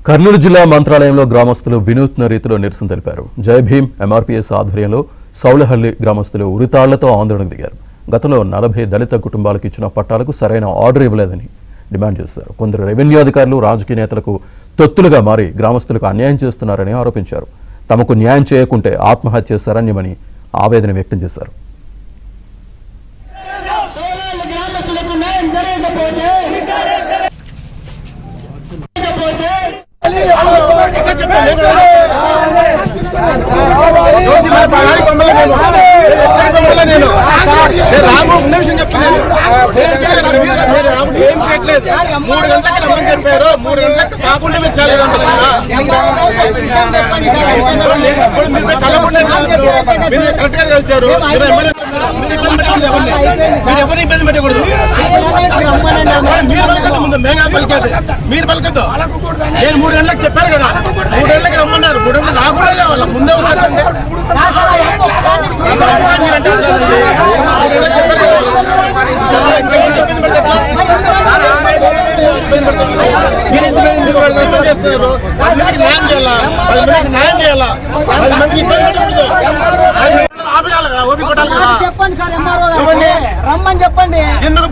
కర్నూలు జిల్లా మంత్రాలయంలో గ్రామస్తులు వినూత్న రీతిలో నిరసన తెలిపారు. జై భీమ్ ఎంఆర్పీఎస్ ఆధ్వర్యంలో సౌలహల్లి గ్రామస్తులు ఉరితాళ్లతో ఆందోళన దిగారు. గతంలో 40 దళిత కుటుంబాలకు ఇచ్చిన పట్టాలకు సరైన ఆర్డర్ ఇవ్వలేదని డిమాండ్ చేశారు. కొందరు రెవెన్యూ అధికారులు రాజకీయ నేతలకు తొత్తులుగా మారి గ్రామస్తులకు అన్యాయం చేస్తున్నారని ఆరోపించారు. తమకు న్యాయం చేయకుంటే ఆత్మహత్య శరణ్యమని ఆవేదన వ్యక్తం చేశారు. మీరు పలకద్దు. నేను 3 గంటలకు చెప్పాను కదా, 3 గంటలకు రమ్మన్నారు. 3 గంటలకు నాకు కూడా లేవాలి, ముందే వస్తారు. న్యాయం చేయాలా, 10 మందికి సాయం చేయాలా, 10 మందికి ఇబ్బంది పెట్టకూడదు. ఆపేయాలి కదా, ఓపిక కొట్టాలి కదా. చెప్పండి సార్, ఎంఆర్ఓ గారు రమ్మని చెప్పండి. ఎందుకు